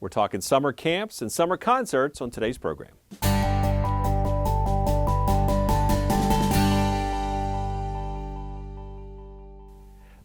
We're talking summer camps and summer concerts on today's program.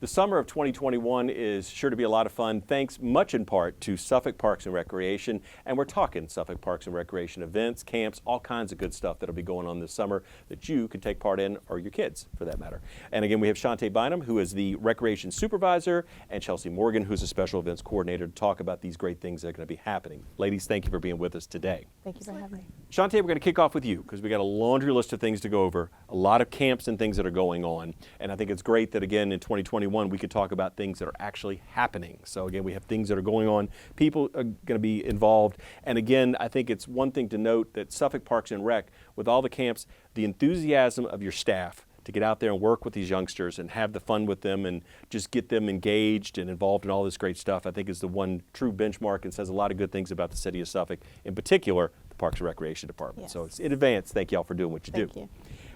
The summer of 2021 is sure to be a lot of fun, thanks much in part to Suffolk Parks and Recreation. And we're talking Suffolk Parks and Recreation events, camps, all kinds of good stuff that'll be going on this summer that you can take part in, or your kids for that matter. And again, we have Shantae Bynum, who is the Recreation Supervisor, and Chelsea Morgan, who's a Special Events Coordinator, to talk about these great things that are going to be happening. Ladies, thank you for being with us today. Thank you for having me. Shantae, we're going to kick off with you because we got a laundry list of things to go over, a lot of camps and things that are going on. And I think it's great that, again, in 2021, we could talk about things that are actually happening. So again, we have things that are going on. People are going to be involved. And again, I think it's one thing to note that Suffolk Parks and Rec, with all the camps, the enthusiasm of your staff to get out there and work with these youngsters and have the fun with them and just get them engaged and involved in all this great stuff, I think is the one true benchmark and says a lot of good things about the city of Suffolk, in particular, the Parks and Recreation Department. Yes. So it's in advance, thank y'all for doing what you do. Thank you.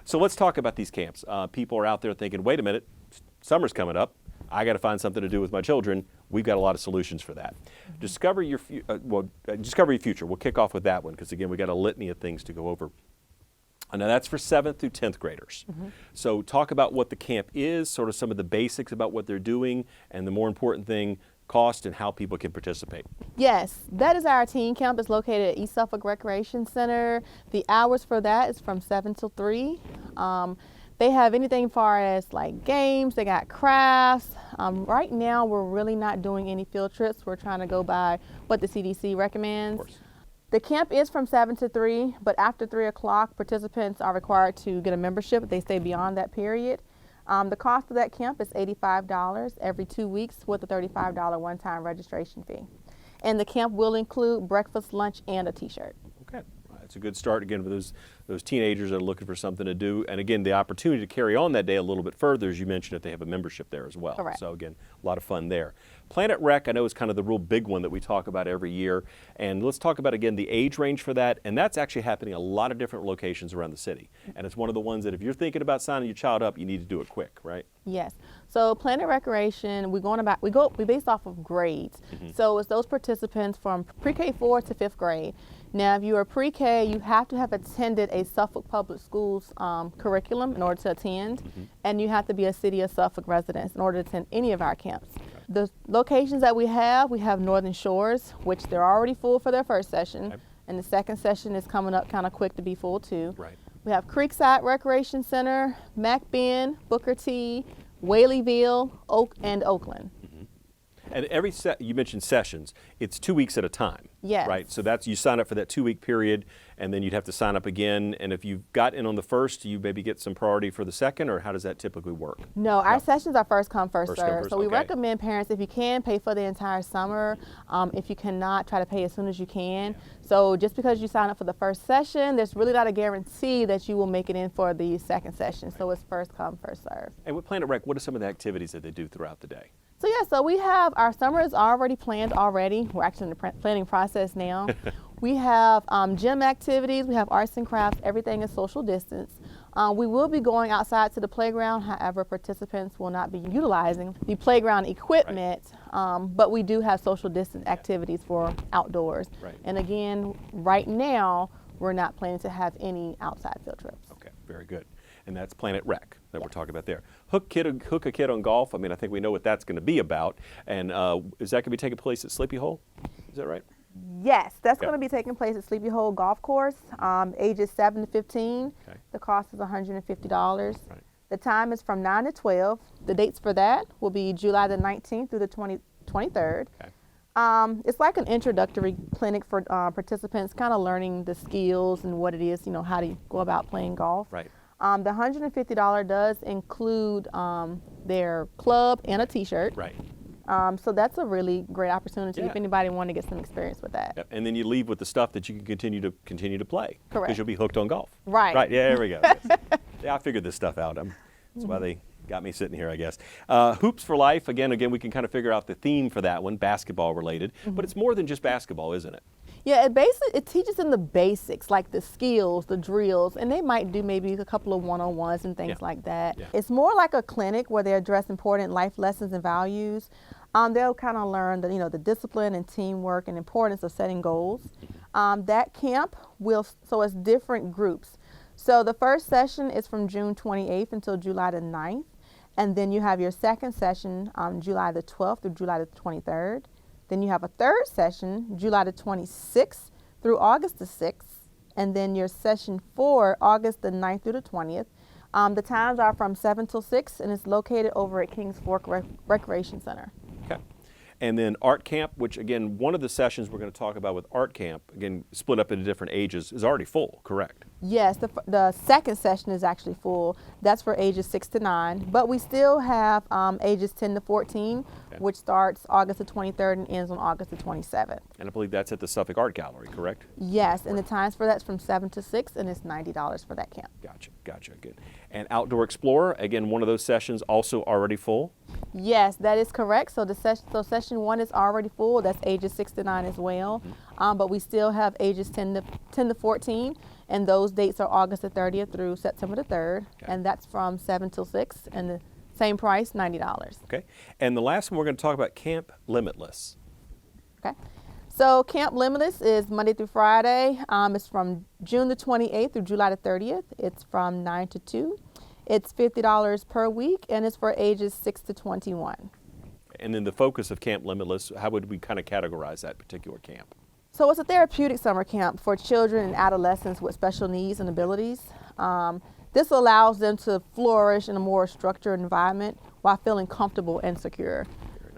So let's talk about these camps. People are out there thinking, wait a minute, summer's coming up. I got to find something to do with my children. We've got a lot of solutions for that. Mm-hmm. Discover your future. We'll kick off with that one because, again, we got a litany of things to go over. Now, that's for 7th through 10th graders. Mm-hmm. So talk about what the camp is, sort of some of the basics about what they're doing, and the more important thing, cost and how people can participate. Yes, that is our teen camp. It's located at East Suffolk Recreation Center. The hours for that is from 7 till 3. They have anything far as like games, they got crafts. Right now, we're really not doing any field trips. We're trying to go by what the CDC recommends. Of course. The camp is from 7 to 3, but after 3 o'clock, participants are required to get a membership if they stay beyond that period. The cost of that camp is $85 every 2 weeks with a $35 one-time registration fee. And the camp will include breakfast, lunch, and a t-shirt. Okay. It's a good start, again, for those teenagers that are looking for something to do. And again, the opportunity to carry on that day a little bit further, as you mentioned, if they have a membership there as well. Correct. So again, a lot of fun there. Planet Rec, I know, is kind of the real big one that we talk about every year. And let's talk about, again, the age range for that. And that's actually happening a lot of different locations around the city. And it's one of the ones that if you're thinking about signing your child up, you need to do it quick, right? Yes. So Planet Recreation, we based off of grades. Mm-hmm. So it's those participants from pre-K 4 to 5th grade. Now, if you are pre-K, you have to have attended a Suffolk Public Schools curriculum in order to attend, mm-hmm. and you have to be a City of Suffolk resident in order to attend any of our camps. Okay. The locations that we have Northern Shores, which they're already full for their first session, okay. and the second session is coming up kind of quick to be full too. Right. We have Creekside Recreation Center, Mac Bend, Booker T, Whaleyville, and Oakland. And you mentioned sessions, it's 2 weeks at a time. Yes. Right? So you sign up for that 2 week period, and then you'd have to sign up again. And if you've got in on the first, you maybe get some priority for the second, or how does that typically work? No, our sessions are first come, first serve. So we okay. recommend parents, if you can, pay for the entire summer. If you cannot, try to pay as soon as you can. Yeah. So just because you sign up for the first session, there's really not a guarantee that you will make it in for the second session. Right. So it's first come, first serve. And with Planet Rec, what are some of the activities that they do throughout the day? So we have our summer is already planned already. We're actually in the planning process now. We have gym activities, we have arts and crafts, everything is social distance. We will be going outside to the playground, however, participants will not be utilizing the playground equipment, right. But we do have social distance activities for outdoors. Right. And again, right now, we're not planning to have any outside field trips. Okay, very good. And that's Planet Rec that we're talking about there. Hook a kid on golf. I mean, I think we know what that's going to be about. And is that going to be taking place at Sleepy Hole? Is that right? Yes, that's going to be taking place at Sleepy Hole Golf Course, ages 7 to 15. Okay. The cost is $150. Right. The time is from 9 to 12. The dates for that will be July the 19th through the 23rd. Okay. It's like an introductory clinic for participants, kind of learning the skills and what it is, how to go about playing golf. Right. The $150 does include their club and a t-shirt. Right. So that's a really great opportunity if anybody want to get some experience with that. Yep. And then you leave with the stuff that you can continue to play. Correct. Because you'll be hooked on golf. Right. Right. Yeah, there we go. Yeah, I figured this stuff out. That's why they got me sitting here, I guess. Hoops for Life, again, we can kind of figure out the theme for that one, basketball related. Mm-hmm. But it's more than just basketball, isn't it? Yeah, it teaches them the basics, like the skills, the drills, and they might do maybe a couple of one-on-ones and things like that. Yeah. It's more like a clinic where they address important life lessons and values. They'll kind of learn the discipline and teamwork and importance of setting goals. That camp so it's different groups. So the first session is from June 28th until July the 9th. And then you have your second session on July the 12th through July the 23rd. Then you have a third session, July the 26th through August the 6th. And then your session 4, August the 9th through the 20th. The times are from 7 till 6, and it's located over at Kings Fork Recreation Center. Okay. And then art camp, which again, one of the sessions we're going to talk about with art camp, again, split up into different ages, is already full, correct? Yes, the second session is actually full. That's for ages 6 to 9, but we still have ages 10 to 14, okay, which starts August the 23rd and ends on August the 27th. And I believe that's at the Suffolk Art Gallery, correct? Yes, and the times for that's from 7 to 6, and it's $90 for that camp. Gotcha, good. And Outdoor Explorer, again, one of those sessions also already full? Yes, that is correct. So session 1 is already full. That's ages 6 to 9 as well. But we still have ages 10 to 14, and those dates are August the 30th through September the 3rd, okay, and that's from 7 till 6, and the same price, $90. Okay. And the last one we're going to talk about, Camp Limitless. Okay. So Camp Limitless is Monday through Friday. It's from June the 28th through July the 30th. It's from 9 to 2. It's $50 per week, and it's for ages 6 to 21. And then the focus of Camp Limitless, how would we kind of categorize that particular camp? So it's a therapeutic summer camp for children and adolescents with special needs and abilities. This allows them to flourish in a more structured environment while feeling comfortable and secure.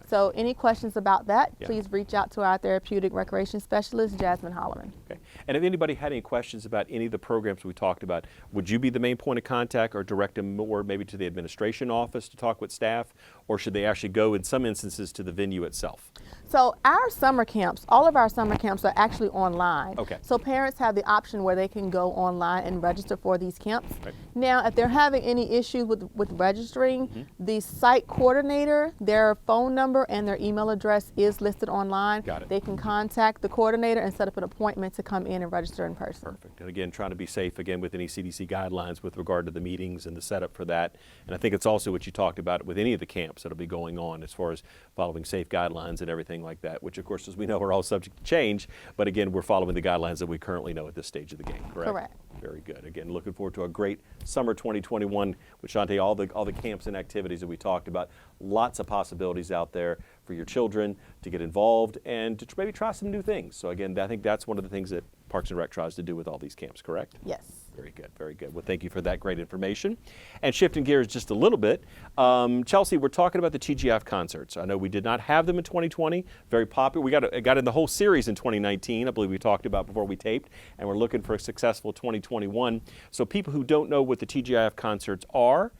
So any questions about that, please reach out to our therapeutic recreation specialist, Jasmine Holloman. Okay. And if anybody had any questions about any of the programs we talked about, would you be the main point of contact or direct them more maybe to the administration office to talk with staff, or should they actually go in some instances to the venue itself? So our summer camps, all of our summer camps are actually online. Okay. So parents have the option where they can go online and register for these camps. Right. Now, if they're having any issues with registering, the site coordinator, their phone number and their email address is listed online. Got it. They can contact the coordinator and set up an appointment to come in and register in person. Perfect. And again, trying to be safe again with any CDC guidelines with regard to the meetings and the setup for that. And I think it's also what you talked about with any of the camps that'll be going on as far as following safe guidelines and everything like that, which of course, as we know, are all subject to change. But again, we're following the guidelines that we currently know at this stage of the game, correct? Correct. Very good. Again, looking forward to a great summer 2021 with Shantae, all the camps and activities that we talked about. Lots of possibilities out there for your children to get involved and to maybe try some new things. So again, I think that's one of the things that Parks and Rec tries to do with all these camps, correct? Yes. Very good, very good. Well, thank you for that great information. And shifting gears just a little bit, Chelsea, we're talking about the Tgif Concerts. I know we did not have them in 2020, very popular. We got in the whole series in 2019, I believe we talked about before we taped, and we're looking for a successful 2021. So people who don't know what the Tgif Concerts are,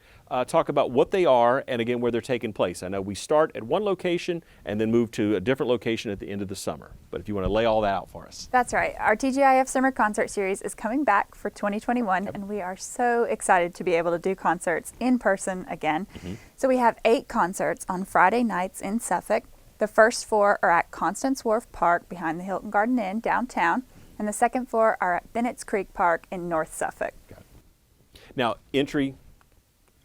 talk about what they are and again where they're taking place. I know we start at one location and then move to a different location at the end of the summer. But if you want to lay all that out for us. That's right. Our TGIF Summer Concert Series is coming back for 2021, and we are so excited to be able to do concerts in person again. So we have 8 concerts on Friday nights in Suffolk. The first 4 are at Constance Wharf Park behind the Hilton Garden Inn downtown, and the second 4 are at Bennett's Creek Park in North Suffolk. Got it. Now, entry,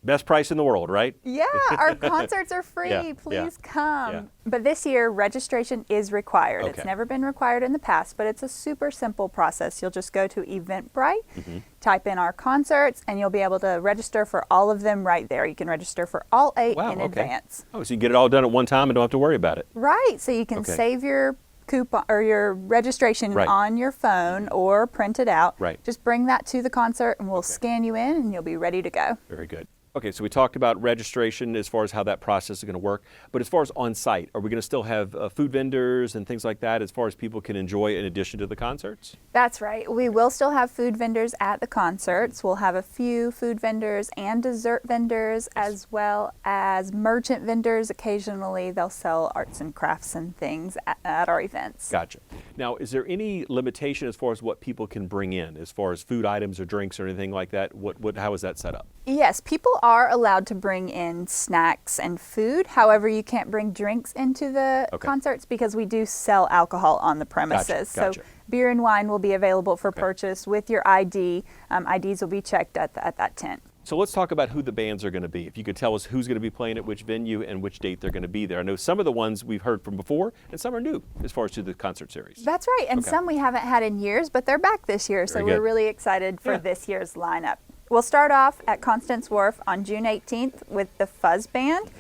best price in the world, right? Yeah, our concerts are free. Please come. Yeah. But this year, registration is required. Okay. It's never been required in the past, but it's a super simple process. You'll just go to Eventbrite, type in our concerts, and you'll be able to register for all of them right there. You can register for all 8 in advance. Oh, so you can get it all done at one time and don't have to worry about it. Right, so you can save your coupon or your registration on your phone or print it out. Right. Just bring that to the concert and we'll scan you in and you'll be ready to go. Very good. Okay, so we talked about registration as far as how that process is going to work, but as far as on-site, are we going to still have food vendors and things like that as far as people can enjoy in addition to the concerts? That's right. We will still have food vendors at the concerts. We'll have a few food vendors and dessert vendors as well as merchant vendors. Occasionally they'll sell arts and crafts and things at our events. Gotcha. Now, is there any limitation as far as what people can bring in, as far as food items or drinks or anything like that? How is that set up? Yes, people are allowed to bring in snacks and food. However, you can't bring drinks into the concerts because we do sell alcohol on the premises. Gotcha. So beer and wine will be available for purchase with your ID. IDs will be checked at that tent. So let's talk about who the bands are going to be. If you could tell us who's going to be playing at which venue and which date they're going to be there. I know some of the ones we've heard from before, and some are new as far as to the concert series. That's right, and some we haven't had in years, but they're back this year, so we're really excited for this year's lineup. We'll start off at Constance Wharf on June 18th with the Fuzz Band.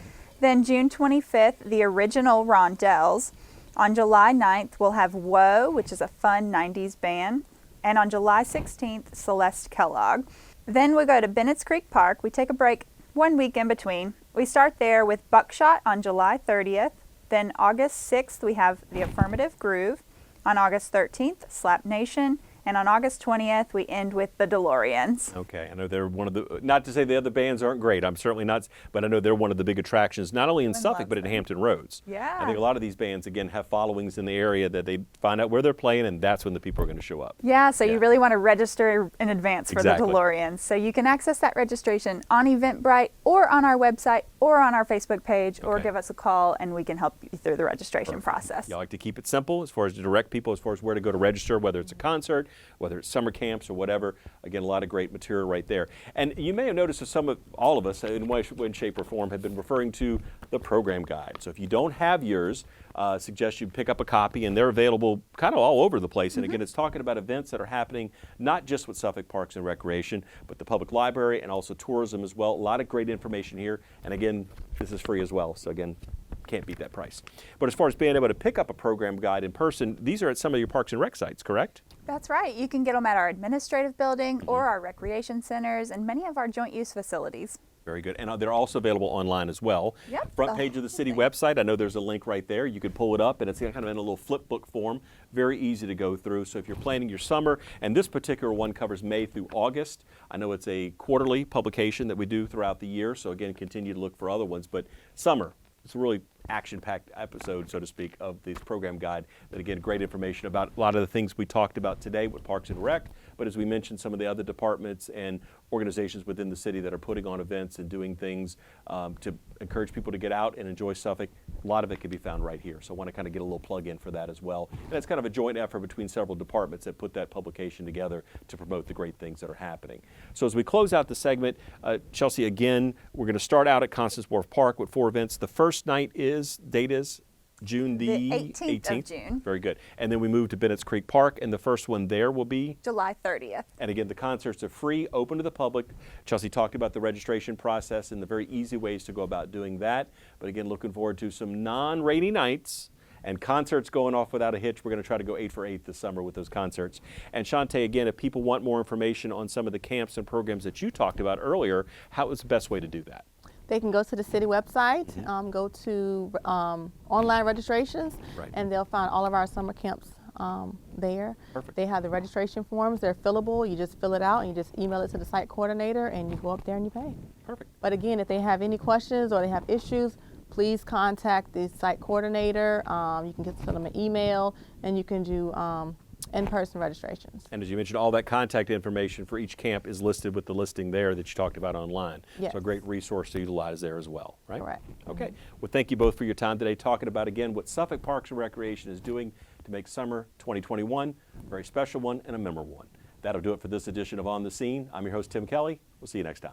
Then June 25th, the original Rondelles. On July 9th, we'll have Whoa, which is a fun 90s band. And on July 16th, Celeste Kellogg. Then we go to Bennett's Creek Park. We take a break 1 week in between. We start there with Buckshot on July 30th. Then August 6th, we have the Affirmative Groove. On August 13th, Slap Nation. And on August 20th, we end with the DeLoreans. Okay, I know they're one of the, not to say the other bands aren't great, I'm certainly not, but I know they're one of the big attractions, not only in Suffolk, but in Hampton Roads. Yeah. I think a lot of these bands, again, have followings in the area that they find out where they're playing, and that's when the people are going to show up. Yeah, so you really want to register in advance for the DeLoreans. So you can access that registration on Eventbrite or on our website or on our Facebook page or give us a call and we can help you through the registration process. You like to keep it simple as far as to direct people as far as where to go to register, whether it's a concert, whether it's summer camps or whatever. Again, a lot of great material right there. And you may have noticed that all of us, in one shape or form, have been referring to the program guide. So if you don't have yours, suggest you pick up a copy, and they're available kind of all over the place. And again, it's talking about events that are happening not just with Suffolk Parks and Recreation, but the public library and also tourism as well. A lot of great information here. And again, this is free as well. So again, can't beat that price. But as far as being able to pick up a program guide in person, these are at some of your Parks and Rec sites, correct? That's right. You can get them at our administrative building or our recreation centers and many of our joint use facilities. Very good. And they're also available online as well. Yep, Front page of the city website, I know there's a link right there. You could pull it up, and it's kind of in a little flip book form. Very easy to go through. So if you're planning your summer, and this particular one covers May through August. I know it's a quarterly publication that we do throughout the year. So again, continue to look for other ones. But summer, it's a really action-packed episode, so to speak, of this program guide. That again, great information about a lot of the things we talked about today with Parks and Rec, but as we mentioned, some of the other departments and organizations within the city that are putting on events and doing things to encourage people to get out and enjoy Suffolk. A lot of it can be found right here, so I want to kind of get a little plug in for that as well. And it's kind of a joint effort between several departments that put that publication together to promote the great things that are happening. So as we close out the segment, Chelsea, again, we're going to start out at Constance Wharf Park with 4 events. The first night date is June the 18th of June. Very good. And then we move to Bennett's Creek Park, and the first one there will be? July 30th. And again, the concerts are free, open to the public. Chelsea talked about the registration process and the very easy ways to go about doing that. But again, looking forward to some non-rainy nights and concerts going off without a hitch. We're going to try to go 8 for 8 this summer with those concerts. And Shantae, again, if people want more information on some of the camps and programs that you talked about earlier, how is the best way to do that? They can go to the city website, go to online registrations, and they'll find all of our summer camps there. Perfect. They have the registration forms. They're fillable. You just fill it out and you just email it to the site coordinator and you go up there and you pay. Perfect. But again, if they have any questions or they have issues, please contact the site coordinator. You can send them an email and you can do in-person registrations. And as you mentioned, all that contact information for each camp is listed with the listing there that you talked about online. Yes. So a great resource to utilize there as well, right? Correct. Okay. Well, thank you both for your time today talking about, again, what Suffolk Parks and Recreation is doing to make summer 2021 a very special one and a memorable one. That'll do it for this edition of On the Scene. I'm your host, Tim Kelly. We'll see you next time.